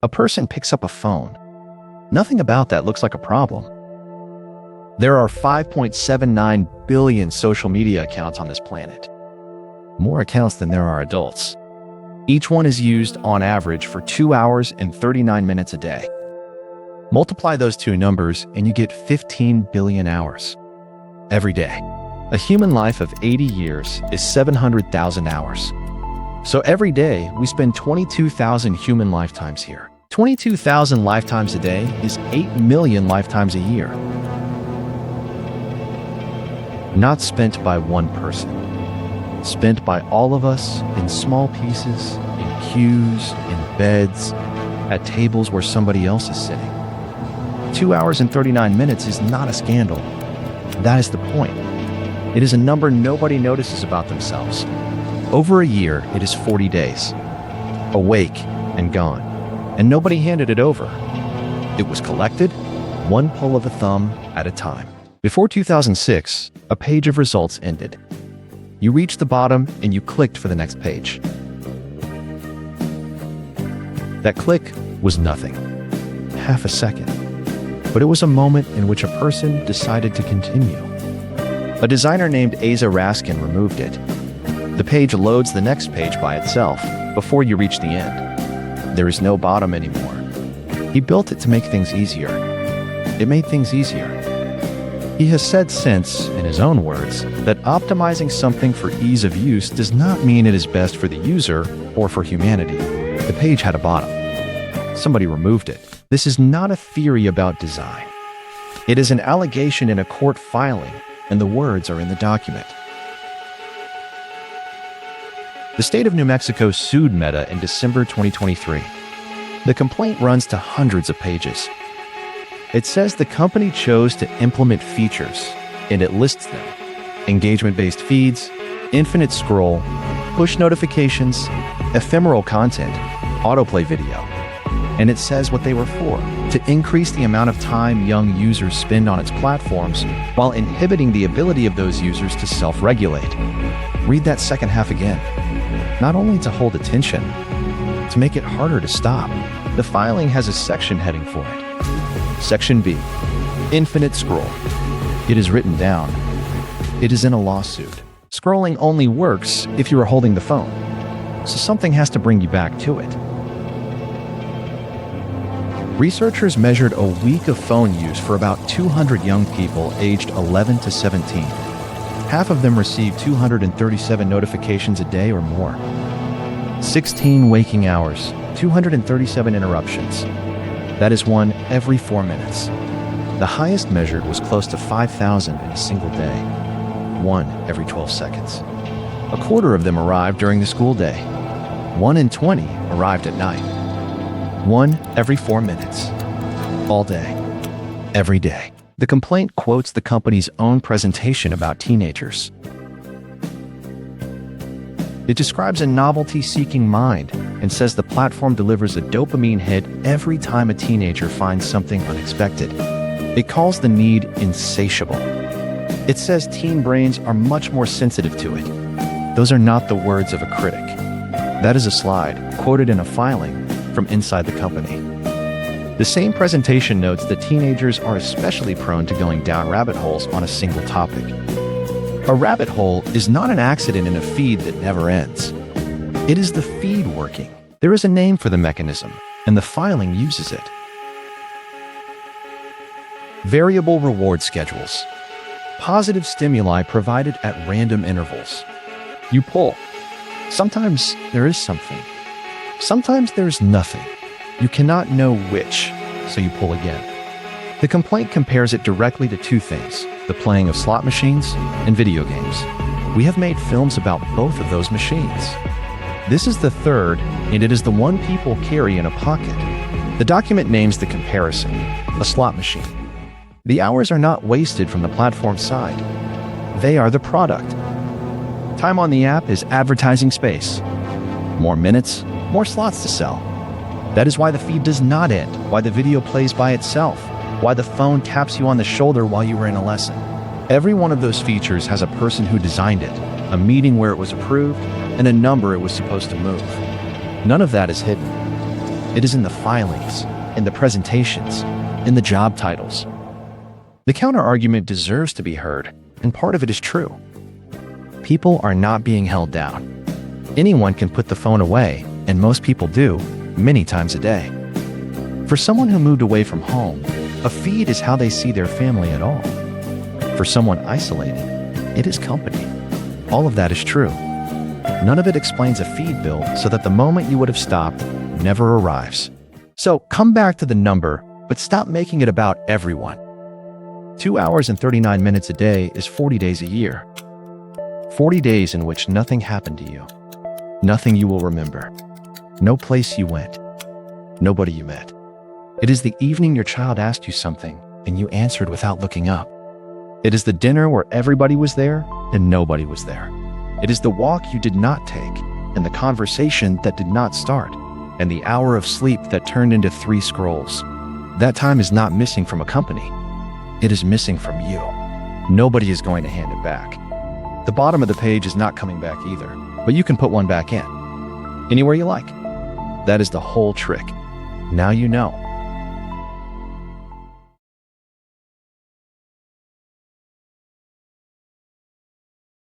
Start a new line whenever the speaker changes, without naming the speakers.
A person picks up a phone. Nothing about that looks like a problem. There are 5.79 billion social media accounts on this planet. More accounts than there are adults. Each one is used on average for 2 hours and 39 minutes a day. Multiply those two numbers and you get 15 billion hours. Every day. A human life of 80 years is 700,000 hours. So every day, we spend 22,000 human lifetimes here. 22,000 lifetimes a day is 8 million lifetimes a year. Not spent by one person. Spent by all of us in small pieces, in queues, in beds, at tables where somebody else is sitting. 2 hours and 39 minutes is not a scandal. That is the point. It is a number nobody notices about themselves. Over a year, it is 40 days. Awake and gone. And nobody handed it over. It was collected, one pull of a thumb at a time. Before 2006, a page of results ended. You reached the bottom and you clicked for the next page. That click was nothing. Half a second. But it was a moment in which a person decided to continue. A designer named Asa Raskin removed it. The page loads the next page by itself before you reach the end. There is no bottom anymore. He built it to make things easier. It made things easier. He has said since, in his own words, that optimizing something for ease of use does not mean it is best for the user or for humanity. The page had a bottom. Somebody removed it. This is not a theory about design. It is an allegation in a court filing, and the words are in the document. The state of New Mexico sued Meta in December 2023. The complaint runs to hundreds of pages. It says the company chose to implement features, and it lists them: engagement-based feeds, infinite scroll, push notifications, ephemeral content, autoplay video. And it says what they were for: to increase the amount of time young users spend on its platforms while inhibiting the ability of those users to self-regulate. Read that second half again. Not only to hold attention, to make it harder to stop. The filing has a section heading for it. Section B, infinite scroll. It is written down. It is in a lawsuit. Scrolling only works if you are holding the phone, so something has to bring you back to it. Researchers measured a week of phone use for about 200 young people aged 11 to 17. Half of them received 237 notifications a day or more. 16 waking hours, 237 interruptions. That is one every 4 minutes. The highest measured was close to 5,000 in a single day. One every 12 seconds. A quarter of them arrived during the school day. 1 in 20 arrived at night. One every 4 minutes. All day. Every day. The complaint quotes the company's own presentation about teenagers. It describes a novelty-seeking mind and says the platform delivers a dopamine hit every time a teenager finds something unexpected. It calls the need insatiable. It says teen brains are much more sensitive to it. Those are not the words of a critic. That is a slide, quoted in a filing, from inside the company. The same presentation notes that teenagers are especially prone to going down rabbit holes on a single topic. A rabbit hole is not an accident in a feed that never ends. It is the feed working. There is a name for the mechanism, and the filing uses it. Variable reward schedules. Positive stimuli provided at random intervals. You pull. Sometimes there is something. Sometimes there's nothing. You cannot know which, so you pull again. The complaint compares it directly to two things: the playing of slot machines and video games. We have made films about both of those machines. This is the third, and it is the one people carry in a pocket. The document names the comparison: a slot machine. The hours are not wasted from the platform side. They are the product. Time on the app is advertising space. More minutes, more slots to sell. That is why the feed does not end, why the video plays by itself, why the phone taps you on the shoulder while you were in a lesson. Every one of those features has a person who designed it, a meeting where it was approved, and a number it was supposed to move. None of that is hidden. It is in the filings, in the presentations, in the job titles. The counter-argument deserves to be heard, and part of it is true. People are not being held down. Anyone can put the phone away, and most people do, many times a day. For someone who moved away from home, a feed is how they see their family at all. For someone isolated, it is company. All of that is true. None of it explains a feed bill so that the moment you would have stopped never arrives. So come back to the number, but stop making it about everyone. 2 hours and 39 minutes a day is 40 days a year. 40 days in which nothing happened to you. Nothing you will remember. No place you went. Nobody you met. It is the evening your child asked you something and you answered without looking up. It is the dinner where everybody was there and nobody was there. It is the walk you did not take and the conversation that did not start and the hour of sleep that turned into 3 scrolls. That time is not missing from a company. It is missing from you. Nobody is going to hand it back. The bottom of the page is not coming back either, but you can put one back in. Anywhere you like. That is the whole trick. Now you know.